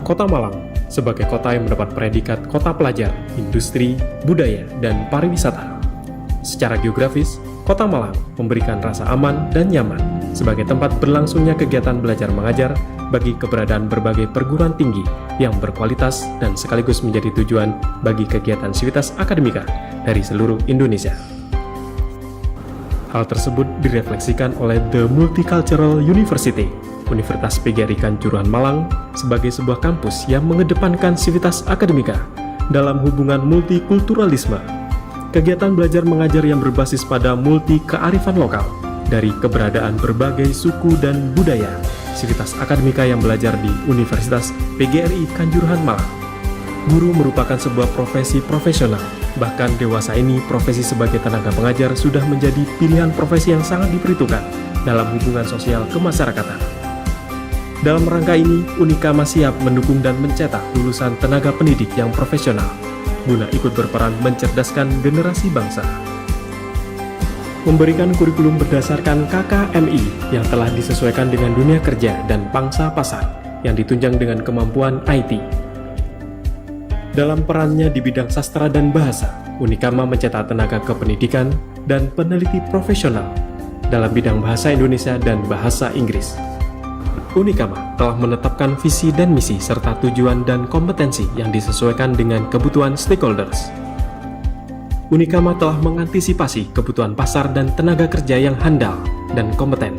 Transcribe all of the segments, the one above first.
Kota Malang sebagai kota yang mendapat predikat kota pelajar, industri, budaya, dan pariwisata. Secara geografis, Kota Malang memberikan rasa aman dan nyaman sebagai tempat berlangsungnya kegiatan belajar mengajar bagi keberadaan berbagai perguruan tinggi yang berkualitas dan sekaligus menjadi tujuan bagi kegiatan sivitas akademika dari seluruh Indonesia. Hal tersebut direfleksikan oleh The Multicultural University, Universitas PGRI Kanjuruhan Malang, sebagai sebuah kampus yang mengedepankan sivitas akademika dalam hubungan multikulturalisme. Kegiatan belajar mengajar yang berbasis pada multi kearifan lokal dari keberadaan berbagai suku dan budaya, sivitas akademika yang belajar di Universitas PGRI Kanjuruhan Malang. Guru merupakan sebuah profesi profesional. Bahkan dewasa ini, profesi sebagai tenaga pengajar sudah menjadi pilihan profesi yang sangat diperhitungkan dalam hubungan sosial kemasyarakatan. Dalam rangka ini, Unikama siap mendukung dan mencetak lulusan tenaga pendidik yang profesional, guna ikut berperan mencerdaskan generasi bangsa. Memberikan kurikulum berdasarkan KKMI yang telah disesuaikan dengan dunia kerja dan pangsa pasar, yang ditunjang dengan kemampuan IT. Dalam perannya di bidang sastra dan bahasa, Unikama mencetak tenaga kependidikan dan peneliti profesional dalam bidang bahasa Indonesia dan bahasa Inggris. Unikama telah menetapkan visi dan misi serta tujuan dan kompetensi yang disesuaikan dengan kebutuhan stakeholders. Unikama telah mengantisipasi kebutuhan pasar dan tenaga kerja yang handal dan kompeten,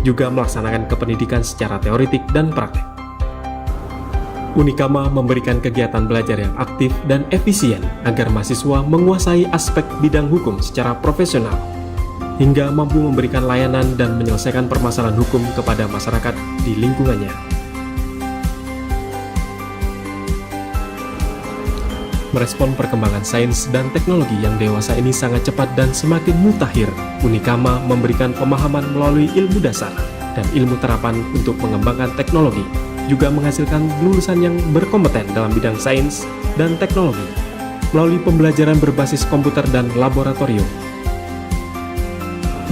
juga melaksanakan kependidikan secara teoretik dan praktek. Unikama memberikan kegiatan belajar yang aktif dan efisien agar mahasiswa menguasai aspek bidang hukum secara profesional, hingga mampu memberikan layanan dan menyelesaikan permasalahan hukum kepada masyarakat di lingkungannya. Merespon perkembangan sains dan teknologi yang dewasa ini sangat cepat dan semakin mutakhir, Unikama memberikan pemahaman melalui ilmu dasar dan ilmu terapan untuk mengembangkan teknologi, juga menghasilkan lulusan yang berkompeten dalam bidang sains dan teknologi melalui pembelajaran berbasis komputer dan laboratorium.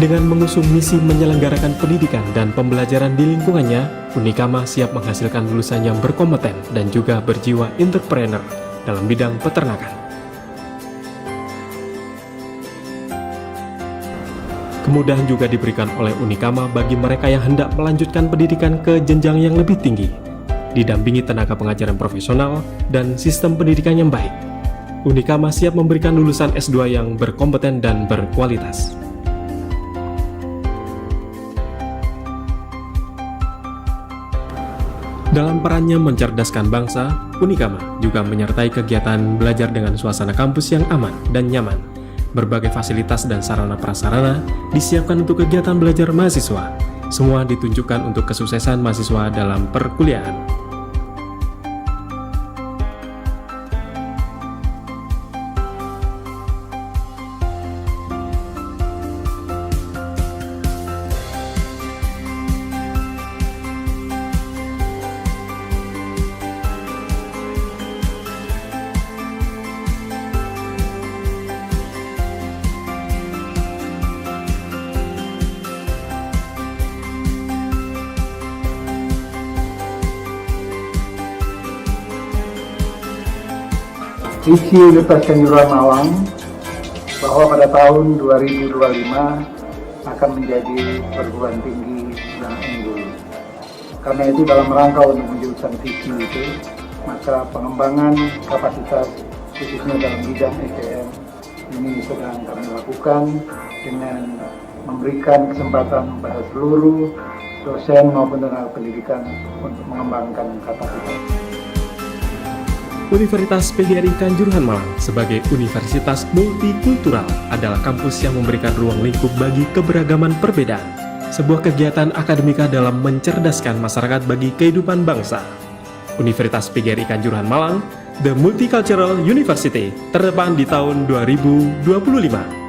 Dengan mengusung misi menyelenggarakan pendidikan dan pembelajaran di lingkungannya, Unikama siap menghasilkan lulusan yang berkompeten dan juga berjiwa entrepreneur dalam bidang peternakan. Kemudahan juga diberikan oleh Unikama bagi mereka yang hendak melanjutkan pendidikan ke jenjang yang lebih tinggi, didampingi tenaga pengajaran profesional dan sistem pendidikan yang baik. Unikama siap memberikan lulusan S2 yang berkompeten dan berkualitas. Dalam perannya mencerdaskan bangsa, Unikama juga menyertai kegiatan belajar dengan suasana kampus yang aman dan nyaman. Berbagai fasilitas dan sarana-prasarana disiapkan untuk kegiatan belajar mahasiswa. Semua ditunjukkan untuk kesuksesan mahasiswa dalam perkuliahan. Visi Universitas Kanjuruhan Malang bahwa pada tahun 2025 akan menjadi perguruan tinggi yang unggul. Karena itu dalam rangka untuk mewujudkan visi itu, maka pengembangan kapasitas khususnya dalam bidang SDM ini sedang kami lakukan dengan memberikan kesempatan pada seluruh dosen maupun tenaga pendidikan untuk mengembangkan kapasitas. Universitas PGRI Kanjuruhan Malang sebagai universitas multikultural adalah kampus yang memberikan ruang lingkup bagi keberagaman perbedaan, sebuah kegiatan akademika dalam mencerdaskan masyarakat bagi kehidupan bangsa. Universitas PGRI Kanjuruhan Malang, The Multicultural University, terdepan di tahun 2025.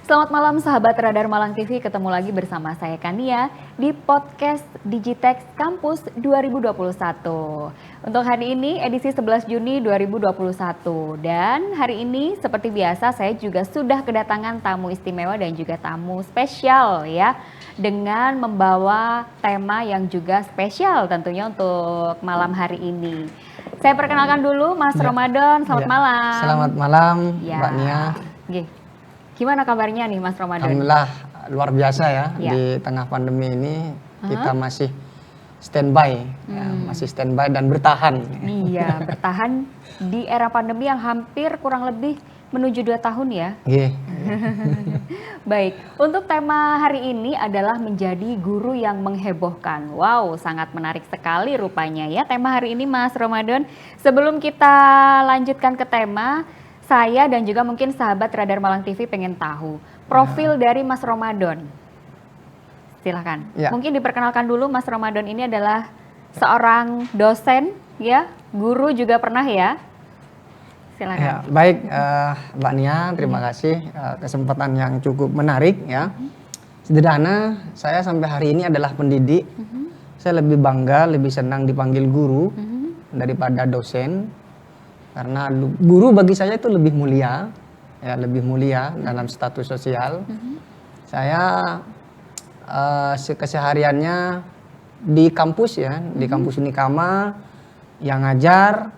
Selamat malam sahabat Radar Malang TV, ketemu lagi bersama saya Kania di podcast Digitex Kampus 2021. Untuk hari ini edisi 11 Juni 2021 dan hari ini seperti biasa saya juga sudah kedatangan tamu istimewa dan juga tamu spesial ya, dengan membawa tema yang juga spesial tentunya untuk malam hari ini. Saya perkenalkan dulu Mas Ramadan, selamat malam. Selamat malam Mbak Nia. Gimana kabarnya nih Mas Ramadan? Alhamdulillah luar biasa ya, Ya. di tengah pandemi ini kita masih standby, ya, masih standby dan bertahan. Iya, bertahan di era pandemi yang hampir kurang lebih menuju 2 tahun ya. Iya. Baik, untuk tema hari ini adalah menjadi guru yang menghebohkan. Wow, sangat menarik sekali rupanya ya tema hari ini Mas Ramadan. Sebelum kita lanjutkan ke tema, saya dan juga mungkin sahabat Radar Malang TV pengen tahu profil dari Mas Ramadan. Silahkan. Ya. Mungkin diperkenalkan dulu Mas Ramadan ini adalah seorang dosen ya, guru juga pernah ya. Silakan. Ya, baik Mbak Nia, terima kasih kesempatan yang cukup menarik ya. Sederhana, saya sampai hari ini adalah pendidik. Saya lebih bangga, lebih senang dipanggil guru daripada dosen. Karena guru bagi saya itu lebih mulia, ya lebih mulia dalam status sosial. Saya kesehariannya di kampus ya, di kampus Unikama yang ngajar.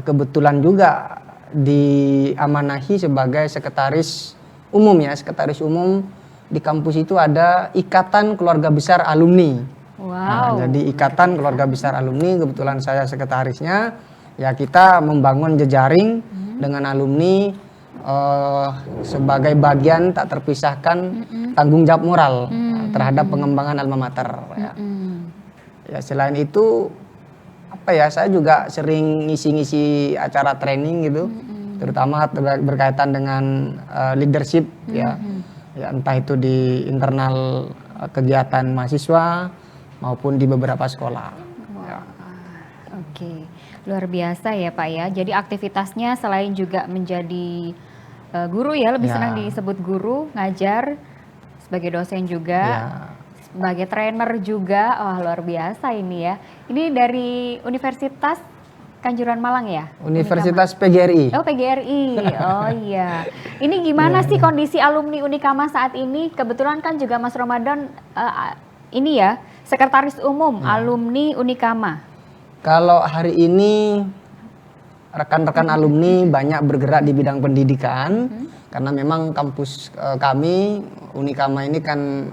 Kebetulan juga diamanahi sebagai sekretaris umum ya, sekretaris umum di kampus itu ada Ikatan Keluarga Besar Alumni. Wow. Nah, jadi Ikatan Keluarga Besar Alumni, kebetulan saya sekretarisnya. Ya kita membangun jejaring dengan alumni sebagai bagian tak terpisahkan tanggung jawab moral terhadap pengembangan alma mater. Ya selain itu apa ya, saya juga sering ngisi-ngisi acara training gitu, terutama berkaitan dengan leadership ya, ya entah itu di internal kegiatan mahasiswa maupun di beberapa sekolah. Ya. Oke, luar biasa ya Pak ya. Jadi aktivitasnya selain juga menjadi guru ya, lebih Ya. senang disebut guru, ngajar, sebagai dosen juga, Ya. sebagai trainer juga. Wah luar biasa ini ya. Ini dari Universitas Kanjuruhan Malang ya? Universitas PGRI. Oh PGRI, oh iya. Ini gimana sih kondisi alumni Unikama saat ini? Kebetulan kan juga Mas Ramadan ini ya, Sekretaris Umum alumni Unikama. Kalau hari ini rekan-rekan alumni banyak bergerak di bidang pendidikan karena memang kampus kami Unikama ini kan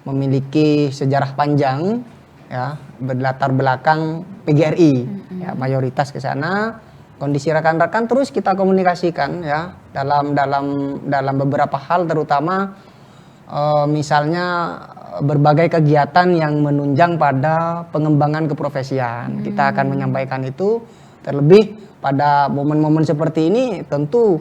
memiliki sejarah panjang ya, berlatar belakang PGRI ya, mayoritas ke sana. Kondisi rekan-rekan terus kita komunikasikan ya dalam beberapa hal, terutama misalnya berbagai kegiatan yang menunjang pada pengembangan keprofesian. Kita akan menyampaikan itu, terlebih pada momen-momen seperti ini tentu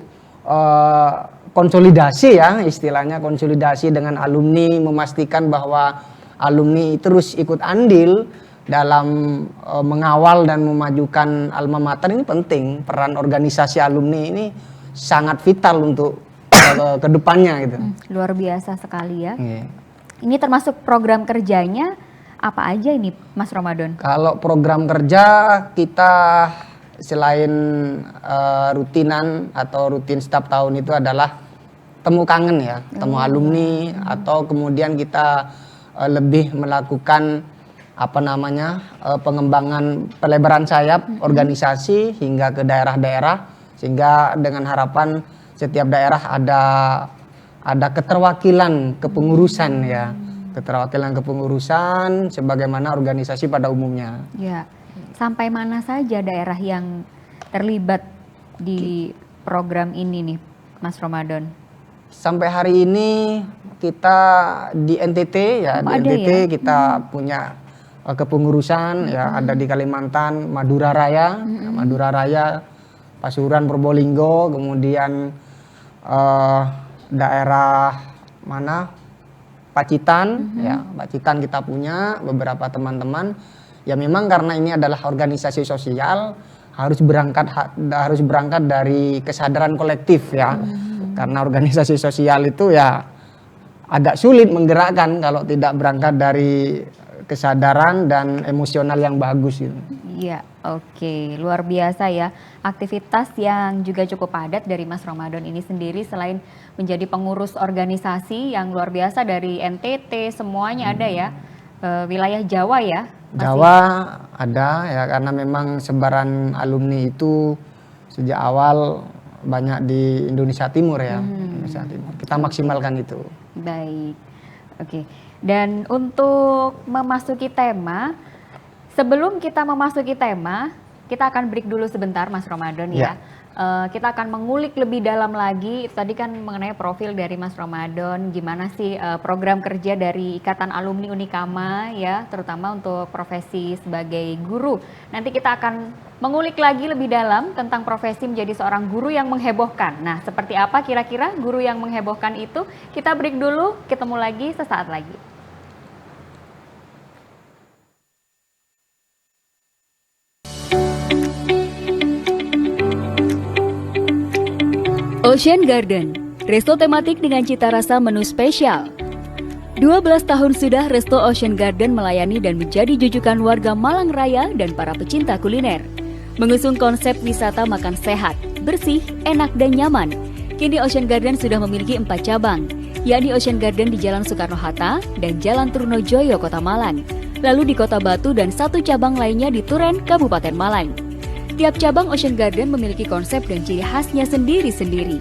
konsolidasi ya, istilahnya konsolidasi dengan alumni, memastikan bahwa alumni terus ikut andil dalam mengawal dan memajukan alma mater ini penting. Peran organisasi alumni ini sangat vital untuk kedepannya gitu. Luar biasa sekali ya. Iya. Ini termasuk program kerjanya apa aja ini Mas Ramadan? Kalau program kerja kita selain rutinan atau rutin setiap tahun itu adalah temu kangen ya, temu alumni, atau kemudian kita lebih melakukan pengembangan pelebaran sayap organisasi hingga ke daerah-daerah, sehingga dengan harapan setiap daerah ada keterwakilan kepengurusan ya, keterwakilan kepengurusan sebagaimana organisasi pada umumnya. Ya, sampai mana saja daerah yang terlibat di program ini nih, Mas Ramadan? Sampai hari ini kita di NTT ya, di NTT ya? Kita punya kepengurusan ya, ada di Kalimantan, Madura Raya, Madura Raya, Pasuruan, Probolinggo, kemudian daerah mana Pacitan ya, Pacitan kita punya beberapa teman-teman ya. Memang karena ini adalah organisasi sosial, harus berangkat dari kesadaran kolektif ya. Karena organisasi sosial itu ya agak sulit menggerakkan kalau tidak berangkat dari kesadaran dan emosional yang bagus gitu. Iya, oke. Luar biasa ya. Aktivitas yang juga cukup padat dari Mas Ramadan ini sendiri, selain menjadi pengurus organisasi yang luar biasa dari NTT, semuanya ada ya. Wilayah Jawa ya? Mas Jawa ada ya, karena memang sebaran alumni itu sejak awal banyak di Indonesia Timur ya. Indonesia Timur. Kita maksimalkan itu. Baik, oke. Dan untuk memasuki tema, sebelum kita memasuki tema, kita akan break dulu sebentar Mas Ramadan ya. Kita akan mengulik lebih dalam lagi, tadi kan mengenai profil dari Mas Ramadan, gimana sih program kerja dari Ikatan Alumni Unikama ya, terutama untuk profesi sebagai guru. Nanti kita akan mengulik lagi lebih dalam tentang profesi menjadi seorang guru yang menghebohkan. Nah, seperti apa kira-kira guru yang menghebohkan itu? Kita break dulu, ketemu lagi sesaat lagi. Ocean Garden, resto tematik dengan cita rasa menu spesial. 12 tahun sudah resto Ocean Garden melayani dan menjadi jujukan warga Malang Raya dan para pecinta kuliner. Mengusung konsep wisata makan sehat, bersih, enak dan nyaman. Kini Ocean Garden sudah memiliki 4 cabang, yakni Ocean Garden di Jalan Soekarno-Hatta dan Jalan Trunojoyo, Kota Malang. Lalu di Kota Batu dan 1 cabang lainnya di Turen, Kabupaten Malang. Tiap cabang Ocean Garden memiliki konsep dan ciri khasnya sendiri-sendiri.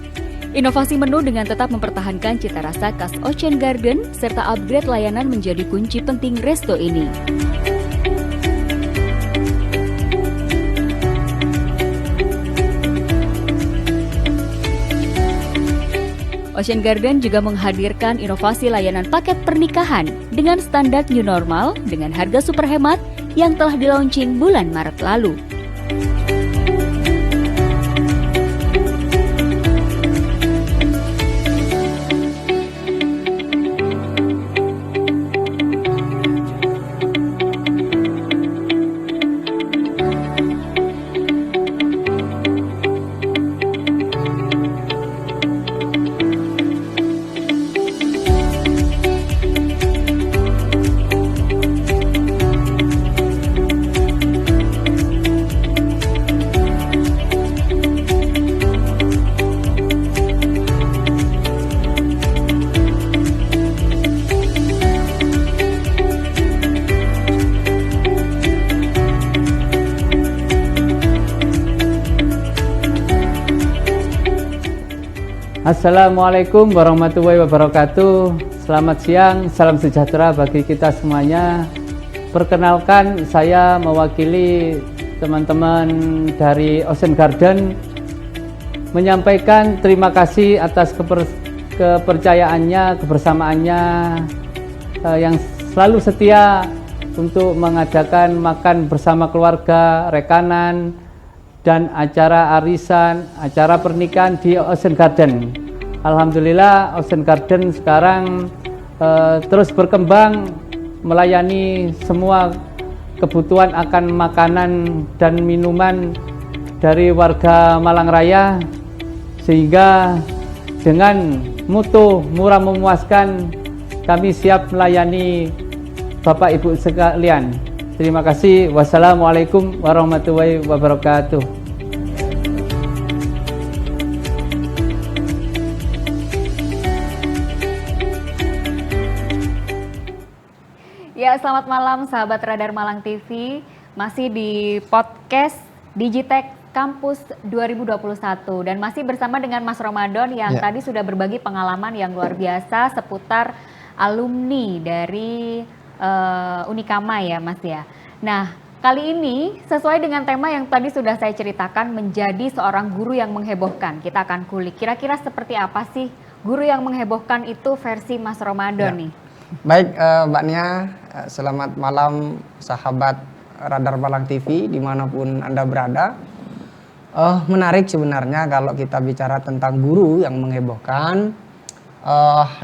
Inovasi menu dengan tetap mempertahankan cita rasa khas Ocean Garden serta upgrade layanan menjadi kunci penting resto ini. Ocean Garden juga menghadirkan inovasi layanan paket pernikahan dengan standar new normal dengan harga super hemat yang telah di-launching bulan Maret lalu. Assalamualaikum warahmatullahi wabarakatuh. Selamat siang, salam sejahtera bagi kita semuanya. Perkenalkan, saya mewakili teman-teman dari Ocean Garden menyampaikan terima kasih atas kepercayaannya, kebersamaannya yang selalu setia untuk mengadakan makan bersama keluarga, rekanan, dan acara arisan, acara pernikahan di Ocean Garden. Alhamdulillah Ocean Garden sekarang terus berkembang, melayani semua kebutuhan akan makanan dan minuman dari warga Malang Raya, sehingga dengan mutu murah memuaskan kami siap melayani Bapak Ibu sekalian. Terima kasih. Wassalamualaikum warahmatullahi wabarakatuh. Ya, selamat malam sahabat Radar Malang TV. Masih di podcast Digitech Kampus 2021 dan masih bersama dengan Mas Ramadan yang tadi sudah berbagi pengalaman yang luar biasa seputar alumni dari Unikama ya Mas ya. Nah, kali ini sesuai dengan tema yang tadi sudah saya ceritakan, menjadi seorang guru yang menghebohkan. Kita akan kulik kira-kira seperti apa sih guru yang menghebohkan itu versi Mas Ramadan nih. Baik Mbak Nia, selamat malam sahabat Radar Malang TV dimanapun Anda berada. Menarik sebenarnya kalau kita bicara tentang guru yang menghebohkan.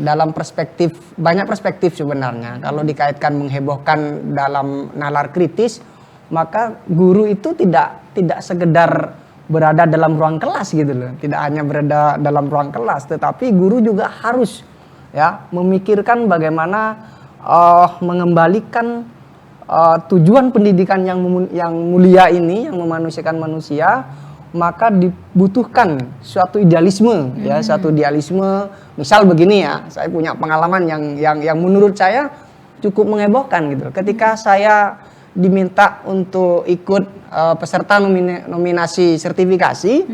Dalam perspektif, banyak perspektif sebenarnya. Kalau dikaitkan menghebohkan dalam nalar kritis, maka guru itu tidak sekedar berada dalam ruang kelas gitu loh. Tidak hanya berada dalam ruang kelas, tetapi guru juga harus ya memikirkan bagaimana mengembalikan tujuan pendidikan yang mulia ini, yang memanusiakan manusia. Maka dibutuhkan suatu idealisme ya, suatu idealisme. Misal begini ya, saya punya pengalaman yang menurut saya cukup menghebohkan gitu. Ketika saya diminta untuk ikut peserta nominasi sertifikasi,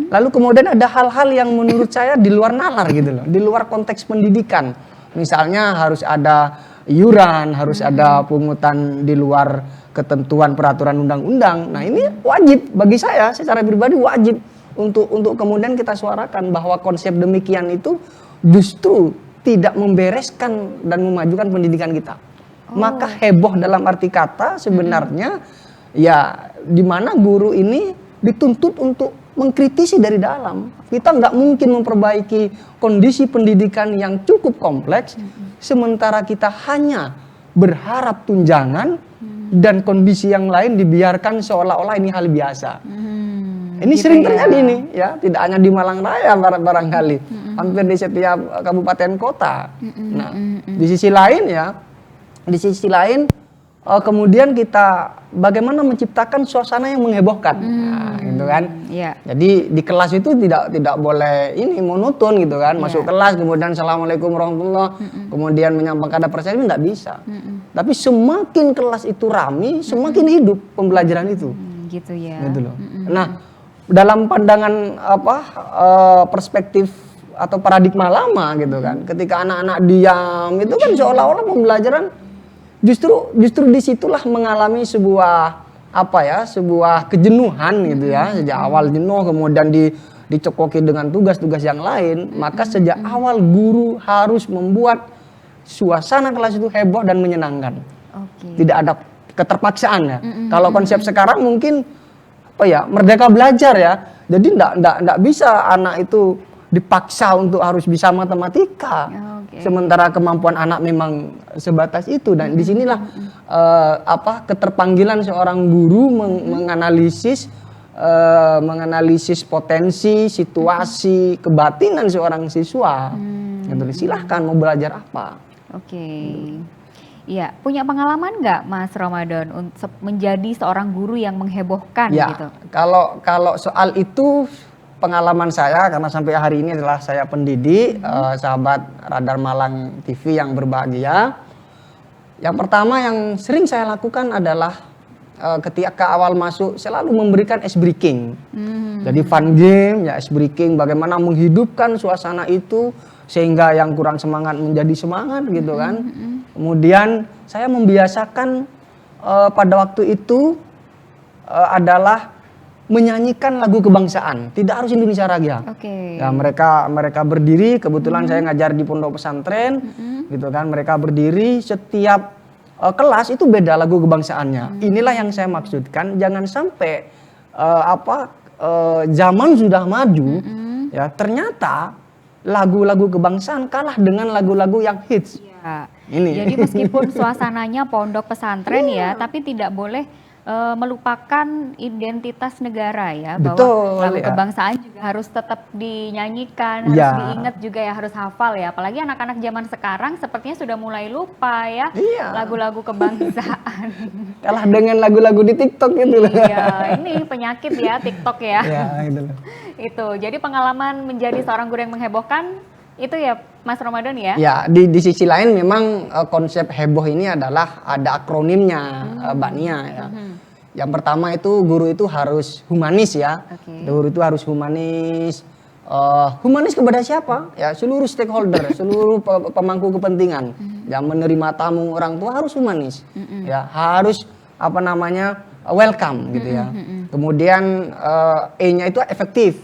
lalu kemudian ada hal-hal yang menurut saya di luar nalar gitu loh, di luar konteks pendidikan. Misalnya harus ada iuran, harus ada pungutan di luar ketentuan peraturan undang-undang. Nah, ini wajib bagi saya secara pribadi, wajib untuk kemudian kita suarakan bahwa konsep demikian itu justru tidak membereskan dan memajukan pendidikan kita. Maka heboh dalam arti kata sebenarnya ya di mana guru ini dituntut untuk mengkritisi dari dalam. Kita nggak mungkin memperbaiki kondisi pendidikan yang cukup kompleks sementara kita hanya berharap tunjangan dan kondisi yang lain dibiarkan seolah-olah ini hal biasa. Ini gitu sering terjadi nih ya, tidak hanya di Malang Raya barangkali, hampir di setiap kabupaten kota. Nah, di sisi lain ya, kemudian kita bagaimana menciptakan suasana yang menghebohkan, nah, gitu kan? Yeah. Jadi di kelas itu tidak boleh ini monoton gitu kan, masuk kelas kemudian assalamualaikum warahmatullah, kemudian menyampaikan ada persen, ini nggak bisa. Tapi semakin kelas itu ramai, semakin hidup pembelajaran itu. Gitu ya. Gitu loh. Nah, dalam pandangan perspektif atau paradigma lama gitu kan, ketika anak-anak diam itu kan seolah-olah pembelajaran justru disitulah mengalami sebuah sebuah kejenuhan gitu ya. Sejak awal jenuh kemudian dicokoki dengan tugas-tugas yang lain, maka sejak awal guru harus membuat suasana kelas itu heboh dan menyenangkan. Tidak ada keterpaksaan ya. Kalau konsep sekarang mungkin merdeka belajar ya. Jadi enggak bisa anak itu dipaksa untuk harus bisa matematika. Sementara kemampuan anak memang sebatas itu, dan disinilah keterpanggilan seorang guru menganalisis potensi, situasi, kebatinan seorang siswa. Silahkan mau belajar apa. Iya, punya pengalaman nggak Mas Ramadan untuk menjadi seorang guru yang menghebohkan ya, gitu? Kalau soal itu pengalaman saya, karena sampai hari ini adalah saya pendidik, sahabat Radar Malang TV yang berbahagia. Yang pertama yang sering saya lakukan adalah ketika awal masuk selalu memberikan ice breaking. Jadi fun game, ya ice breaking, bagaimana menghidupkan suasana itu sehingga yang kurang semangat menjadi semangat gitu kan. Kemudian saya membiasakan pada waktu itu adalah menyanyikan lagu kebangsaan, tidak harus Indonesia Raya. Ya, mereka berdiri, kebetulan saya ngajar di pondok pesantren, gitu kan. Mereka berdiri, setiap kelas itu beda lagu kebangsaannya. Inilah yang saya maksudkan, jangan sampai zaman sudah maju, ya ternyata lagu-lagu kebangsaan kalah dengan lagu-lagu yang hits. Ya. Ini. Jadi meskipun suasananya pondok pesantren ya, tapi tidak boleh melupakan identitas negara ya, bahwa lagu kebangsaan juga harus tetap dinyanyikan, harus diingat juga ya, harus hafal ya. Apalagi anak-anak zaman sekarang sepertinya sudah mulai lupa ya lagu-lagu kebangsaan. Kalah dengan lagu-lagu di TikTok gitu loh. Iya, ini penyakit ya TikTok ya. Iya, gitu loh. Itu. Jadi pengalaman menjadi seorang guru yang menghebohkan itu ya Mas Ramadan ya? Ya, di sisi lain memang konsep heboh ini adalah ada akronimnya, Mbak Nia ya. Yang pertama itu guru itu harus humanis ya. Guru itu harus humanis. Humanis kepada siapa? Ya, seluruh stakeholder, seluruh pemangku kepentingan. Yang menerima tamu orang tua harus humanis. Ya, harus welcome gitu ya. Kemudian E-nya itu efektif.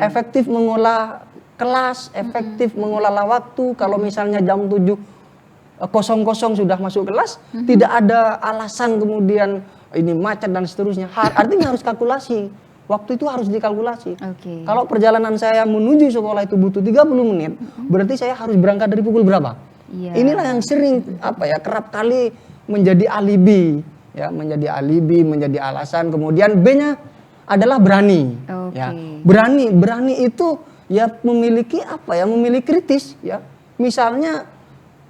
Efektif mengolah kelas, efektif mengolah waktu. Kalau misalnya jam 7:00 sudah masuk kelas, tidak ada alasan kemudian ini macet dan seterusnya. Artinya harus kalkulasi. Waktu itu harus dikalkulasi. Kalau perjalanan saya menuju sekolah itu butuh 30 menit, berarti saya harus berangkat dari pukul berapa? Inilah yang sering kerap kali menjadi alibi, ya, menjadi alasan. Kemudian B-nya adalah berani. Ya, berani itu ya memiliki apa ya? Memiliki kritis ya. Misalnya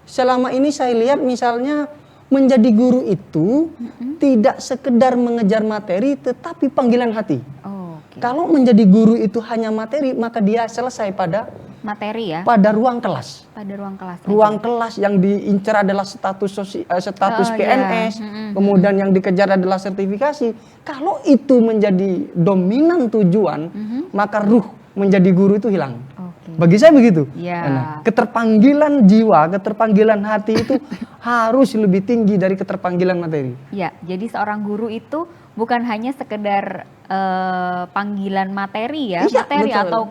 selama ini saya lihat misalnya menjadi guru itu tidak sekedar mengejar materi tetapi panggilan hati. Kalau menjadi guru itu hanya materi, maka dia selesai pada materi ya. Pada ruang kelas. Pada ruang kelas. Ruang kelas yang diincar adalah status PNS, kemudian yang dikejar adalah sertifikasi. Kalau itu menjadi dominan tujuan, maka ruh menjadi guru itu hilang. Bagi saya begitu. Nah, keterpanggilan jiwa, keterpanggilan hati itu harus lebih tinggi dari keterpanggilan materi. Ya, jadi seorang guru itu bukan hanya sekedar panggilan materi ya, materi betul. Atau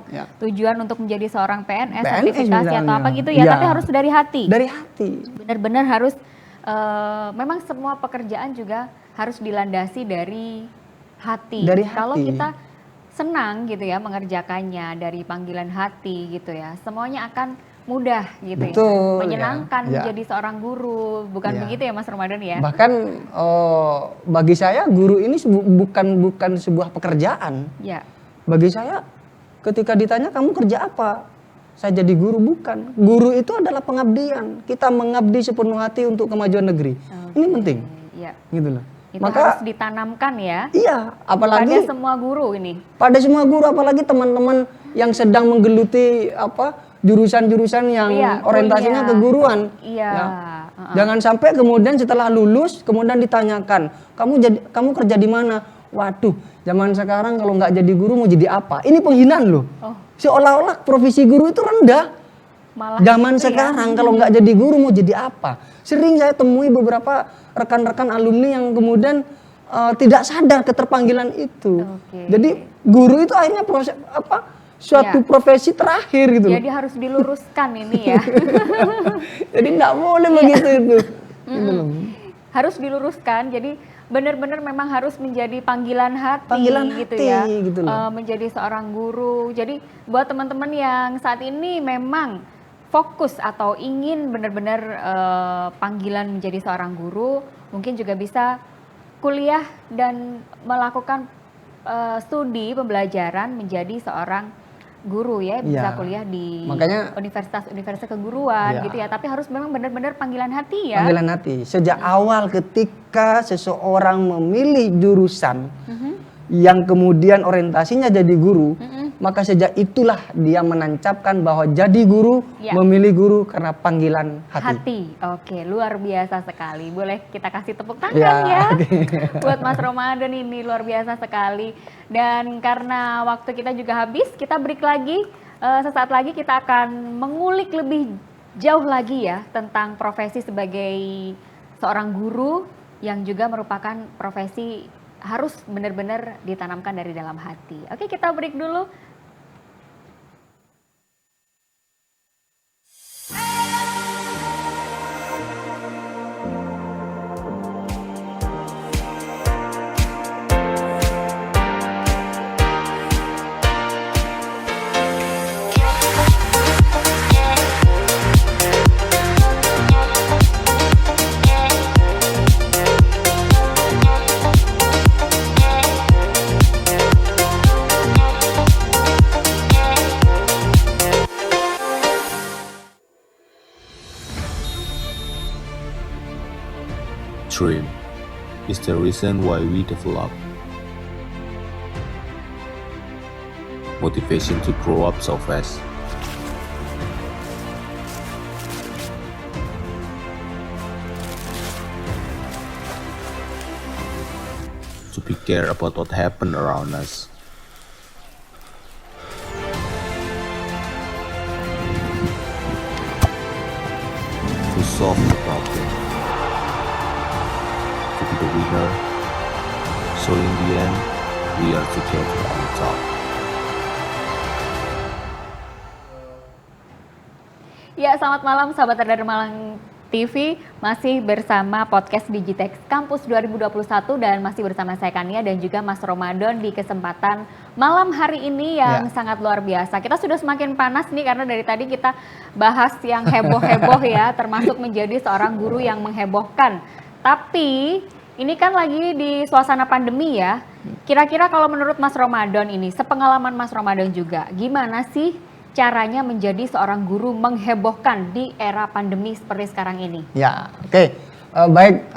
tujuan untuk menjadi seorang PNS sertifikasi misalnya. Atau apa gitu ya, tapi harus dari hati. Dari hati. Benar-benar harus, memang semua pekerjaan juga harus dilandasi dari hati. Dari hati. Kalau kita senang gitu ya mengerjakannya dari panggilan hati gitu ya, semuanya akan mudah gitu. Betul, ya, menyenangkan menjadi seorang guru, bukan begitu ya Mas Ramadan ya? Bahkan bagi saya guru ini bukan sebuah pekerjaan. Ya. Bagi saya ketika ditanya kamu kerja apa, saya jadi guru, bukan. Guru itu adalah pengabdian. Kita mengabdi sepenuh hati untuk kemajuan negeri. Ini penting. Ya. Gitu loh. Itu maka harus ditanamkan ya. Iya, apalagi pada semua guru ini. Pada semua guru, apalagi teman-teman yang sedang menggeluti jurusan-jurusan yang orientasinya keguruan. Iya. Ya. Jangan sampai kemudian setelah lulus kemudian ditanyakan, kamu kerja di mana? Waduh, zaman sekarang kalau nggak jadi guru mau jadi apa? Ini penghinaan loh. Seolah-olah profesi guru itu rendah. Malah zaman sekarang kalau nggak jadi guru mau jadi apa? Sering saya temui beberapa rekan-rekan alumni yang kemudian tidak sadar keterpanggilan itu. Jadi guru itu akhirnya suatu profesi terakhir gitu. Jadi harus diluruskan ini ya. Jadi nggak boleh begitu itu. Harus diluruskan. Jadi benar-benar memang harus menjadi panggilan hati gitu ya. Gitu menjadi seorang guru. Jadi buat teman-teman yang saat ini memang fokus atau ingin benar-benar panggilan menjadi seorang guru, mungkin juga bisa kuliah dan melakukan studi pembelajaran menjadi seorang guru ya, bisa kuliah di universitas keguruan gitu ya, tapi harus memang benar-benar panggilan hati ya. Panggilan hati. Sejak awal ketika seseorang memilih jurusan yang kemudian orientasinya jadi guru, maka sejak itulah dia menancapkan bahwa jadi guru, memilih guru karena panggilan hati. Oke, luar biasa sekali. Boleh kita kasih tepuk tangan ya buat Mas Ramadan, ini luar biasa sekali. Dan karena waktu kita juga habis, kita break lagi. Sesaat lagi kita akan mengulik lebih jauh lagi ya tentang profesi sebagai seorang guru yang juga merupakan profesi harus benar-benar ditanamkan dari dalam hati. Oke, kita break dulu. Dream is the reason why we develop. Motivation to grow up so fast. To be care about what happened around us. To solve the problem. To be the winner, so in the end, we are together on top. Ya, selamat malam sahabat Radar Malang TV, masih bersama podcast Digitex Kampus 2021 dan masih bersama saya Kania dan juga Mas Ramadan di kesempatan malam hari ini yang sangat luar biasa. Kita sudah semakin panas nih karena dari tadi kita bahas yang heboh-heboh ya, termasuk menjadi seorang guru yang menghebohkan. Tapi ini kan lagi di suasana pandemi ya, Kira-kira kalau menurut Mas Ramadan ini, sepengalaman Mas Ramadan juga, gimana sih caranya menjadi seorang guru menghebohkan di era pandemi seperti sekarang ini? Ya, oke. Baik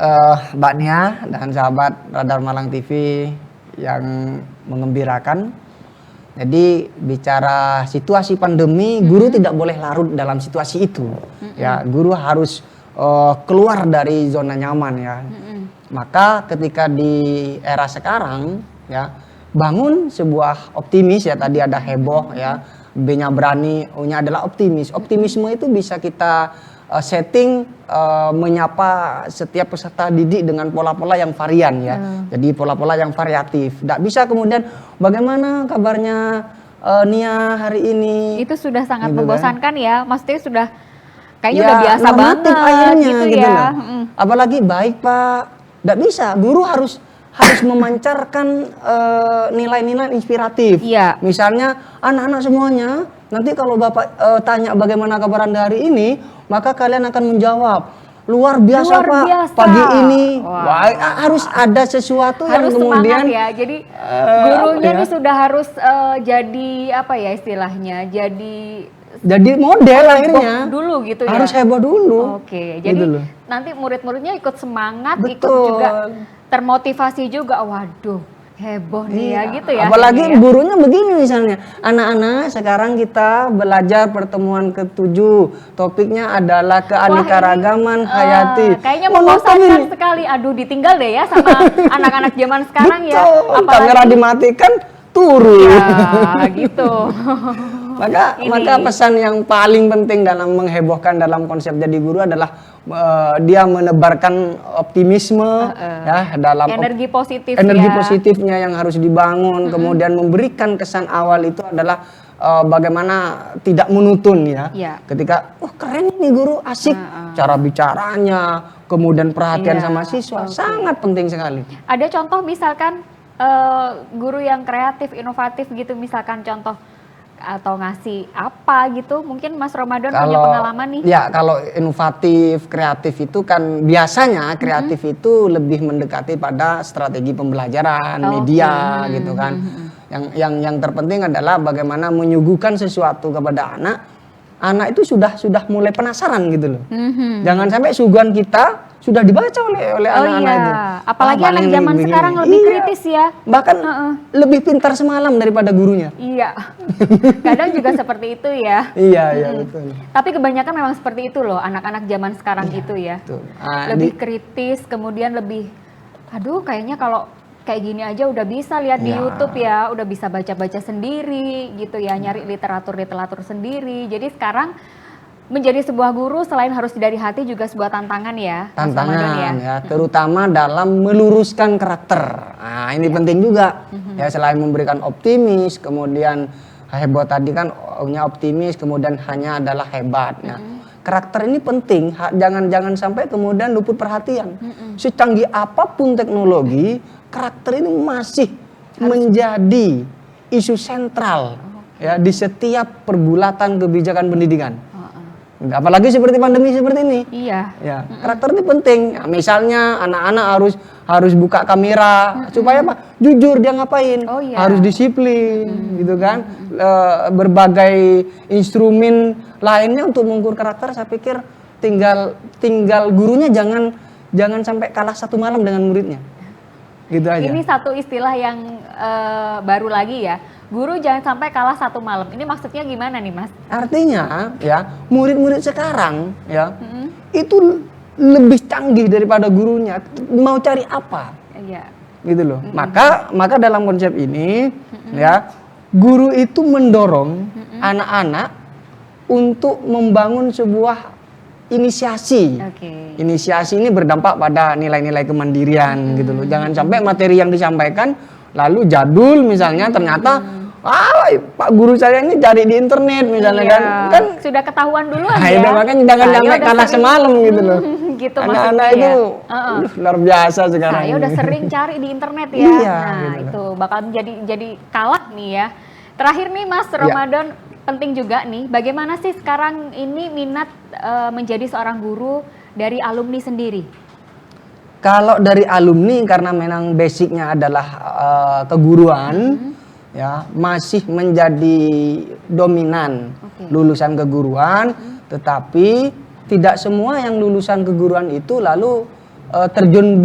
Mbak Nia dan sahabat Radar Malang TV yang mengembirakan. Jadi bicara situasi pandemi, guru tidak boleh larut dalam situasi itu. Ya, guru harus keluar dari zona nyaman ya. Maka ketika di era sekarang ya, bangun sebuah optimis ya, tadi ada heboh ya, B-nya berani, O-nya adalah optimis. Optimisme itu bisa kita setting menyapa setiap peserta didik dengan pola-pola yang varian ya. Jadi pola-pola yang variatif. Tidak bisa kemudian bagaimana kabarnya Nia hari ini. Itu sudah sangat Gitu kan. membosankan ya, maksudnya sudah kayaknya Ya, udah biasa normatif banget akhirnya, gitu gitu ya. loh. Apalagi baik Pak, tidak bisa. Guru harus memancarkan nilai-nilai inspiratif. Iya. Misalnya anak-anak semuanya, nanti kalau Bapak tanya bagaimana kabar Anda hari ini, maka kalian akan menjawab luar biasa Luar Pak, biasa. pagi ini. Wah. Wah, harus ada sesuatu Harus yang kemudian semangat ya. Jadi gurunya apa ya? ini sudah harus jadi apa ya istilahnya? jadi model akhirnya. Heboh dulu gitu ya. Harus heboh dulu. Oke, jadi Gitu loh. nanti murid-muridnya ikut semangat, ikut Betul. juga termotivasi juga. Waduh, heboh nih ya gitu ya. Apalagi akhirnya ya. gurunya begini misalnya, anak-anak sekarang kita belajar pertemuan ke-7, topiknya adalah keanekaragaman hayati. Kayaknya Wah, membosankan ngapain? sekali. Aduh, ditinggal deh ya sama anak-anak zaman sekarang ya. Betul, kamera dimatikan turun. Ya, gitu. Maka pesan yang paling penting dalam menghebohkan dalam konsep jadi guru adalah dia menebarkan optimisme ya dalam Energi positif energi ya. positifnya yang harus dibangun, kemudian memberikan kesan awal itu adalah bagaimana tidak menutun ya. Iya. Ketika keren ini guru, asik cara bicaranya, kemudian perhatian Iya, sama siswa sangat penting sekali. Ada contoh misalkan guru yang kreatif, inovatif gitu, misalkan contoh atau ngasih apa gitu, mungkin Mas Ramadan punya pengalaman nih. Ya, kalau inovatif, kreatif itu kan biasanya kreatif itu lebih mendekati pada strategi pembelajaran, media gitu kan. Yang terpenting adalah bagaimana menyuguhkan sesuatu kepada anak. Anak itu sudah mulai penasaran gitu loh. Jangan sampai suguhan kita sudah dibaca oleh anak-anak itu. Apalagi anak paling zaman begini. sekarang lebih kritis ya. Bahkan lebih pintar semalam daripada gurunya. Iya. Kadang juga seperti itu ya. Iya, betul. Tapi kebanyakan memang seperti itu loh anak-anak zaman sekarang itu ya. Betul. Lebih kritis, kemudian lebih aduh kayaknya kalau kayak gini aja udah bisa lihat di YouTube ya, udah bisa baca-baca sendiri gitu ya, nyari literatur sendiri. Jadi sekarang menjadi sebuah guru selain harus dari hati juga sebuah tantangan ya. Mas Ramadan Tantangan ya, terutama dalam meluruskan karakter. Nah, ini penting juga. Ya, selain memberikan optimis, kemudian heboh tadi kan punya optimis, kemudian hanya adalah hebat ya. Karakter ini penting, jangan sampai kemudian luput perhatian. Secanggih apapun teknologi, karakter ini masih menjadi isu sentral ya di setiap pergulatan kebijakan pendidikan. Apalagi seperti pandemi seperti ini. Iya. Ya, karakter ini penting. Ya, misalnya anak-anak harus buka kamera supaya apa? Jujur dia ngapain. Oh, iya. Harus disiplin, gitu kan? Berbagai instrumen lainnya untuk mengukur karakter. Saya pikir tinggal gurunya jangan sampai kalah satu malam dengan muridnya. Gitu aja. Ini satu istilah yang baru lagi ya. Guru jangan sampai kalah satu malam. Ini maksudnya gimana nih, Mas? Artinya ya, murid-murid sekarang ya itu lebih canggih daripada gurunya. Mau cari apa? Iya. Gitu loh. Maka dalam konsep ini ya, guru itu mendorong anak-anak untuk membangun sebuah inisiasi. Oke. Inisiasi ini berdampak pada nilai-nilai kemandirian gitu loh. Jangan sampai materi yang disampaikan lalu jadul misalnya ternyata Pak guru saya ini cari di internet misalnya kan sudah ketahuan duluan ya. ya. Makanya jangan sampai kalah semalam gitu loh. Gitu anak-anak maksudnya itu ya. luar biasa sekarang. Saya udah sering cari di internet ya. Iya, Nah, gitu. itu bakal jadi kalah nih ya. Terakhir nih Mas Ramadan, penting juga nih bagaimana sih sekarang ini minat menjadi seorang guru dari alumni sendiri? Kalau dari alumni karena memang basicnya adalah keguruan, ya masih menjadi dominan lulusan keguruan, tetapi tidak semua yang lulusan keguruan itu lalu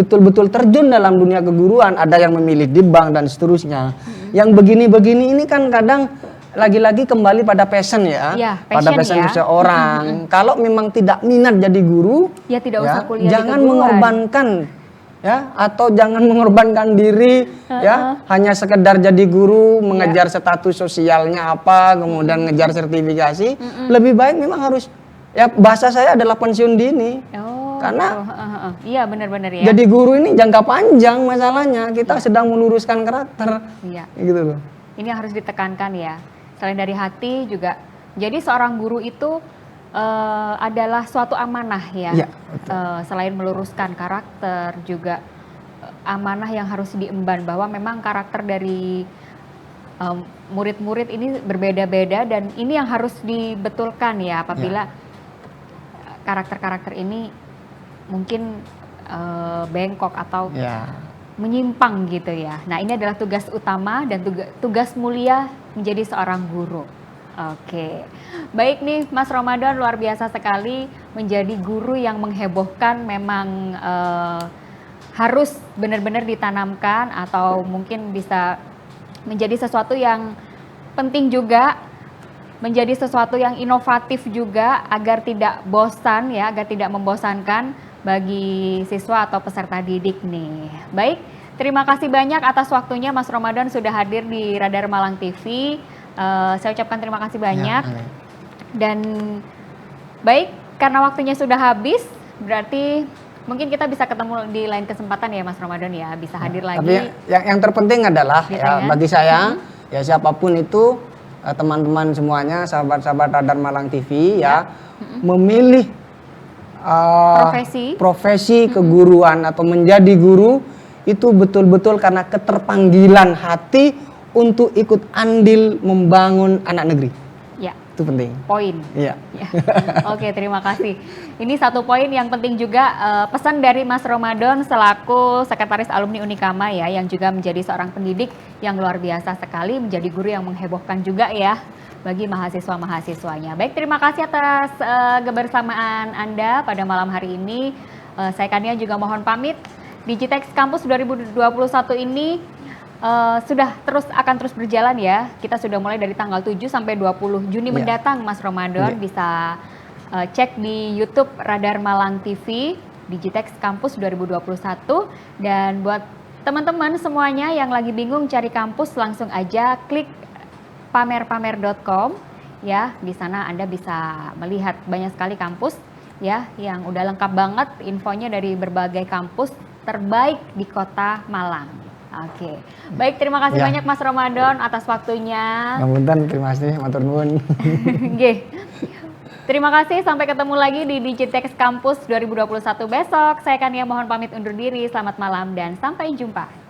betul-betul terjun dalam dunia keguruan. Ada yang memilih di bank dan seterusnya. Yang begini-begini ini kan kadang lagi-lagi kembali pada passion ya, pada passion seseorang. Kalau memang tidak minat jadi guru, ya tidak usah kuliah jangan di keguruan. mengorbankan ya, atau jangan mengorbankan diri ya, hanya sekedar jadi guru, mengejar status sosialnya apa, kemudian ngejar sertifikasi. Lebih baik memang harus, ya bahasa saya adalah pensiun dini. Karena iya benar-benar ya. jadi guru ini jangka panjang masalahnya, kita sedang meluruskan karakter. Iya. Gitu loh. Ini harus ditekankan ya. Selain dari hati juga, jadi seorang guru itu adalah suatu amanah ya. Selain meluruskan karakter, juga amanah yang harus diemban bahwa memang karakter dari murid-murid ini berbeda-beda, dan ini yang harus dibetulkan ya apabila karakter-karakter ini mungkin bengkok atau menyimpang gitu ya. Nah, ini adalah tugas utama dan tugas mulia menjadi seorang guru. Oke. Baik nih Mas Ramadan, luar biasa sekali menjadi guru yang menghebohkan. Memang harus benar-benar ditanamkan atau mungkin bisa menjadi sesuatu yang penting juga, menjadi sesuatu yang inovatif juga agar tidak bosan ya, agar tidak membosankan bagi siswa atau peserta didik nih. Baik, terima kasih banyak atas waktunya Mas Ramadan sudah hadir di Radar Malang TV. Saya ucapkan terima kasih banyak. Dan baik, karena waktunya sudah habis, berarti mungkin kita bisa ketemu di lain kesempatan ya Mas Ramadan ya, bisa hadir lagi. Tapi yang terpenting adalah ya, bagi saya ya siapapun itu, teman-teman semuanya, sahabat-sahabat Radar Malang TV ya, memilih profesi keguruan atau menjadi guru itu betul-betul karena keterpanggilan hati untuk ikut andil membangun anak negeri. Ya. Itu penting. Poin. Iya. Ya. Oke, terima kasih. Ini satu poin yang penting juga, pesan dari Mas Ramadan selaku Sekretaris Alumni Unikama ya, yang juga menjadi seorang pendidik yang luar biasa sekali, menjadi guru yang menghebohkan juga ya bagi mahasiswa-mahasiswanya. Baik, terima kasih atas kebersamaan Anda pada malam hari ini. Saya Kania juga mohon pamit. Digitex Campus 2021 ini akan terus berjalan ya. Kita sudah mulai dari tanggal 7 sampai 20 Juni mendatang Mas Ramadan. Bisa cek di YouTube Radar Malang TV Digitex Campus 2021. Dan buat teman-teman semuanya yang lagi bingung cari kampus, langsung aja klik pamerpamer.com ya. Di sana Anda bisa melihat banyak sekali kampus ya yang udah lengkap banget infonya dari berbagai kampus terbaik di Kota Malang. Oke. Baik, terima kasih banyak Mas Ramadan atas waktunya. Ngapunten, terima kasih matur nuwun. Nggih. Terima kasih, sampai ketemu lagi di Digitex Campus 2021 besok. Saya Kania mohon pamit undur diri. Selamat malam dan sampai jumpa.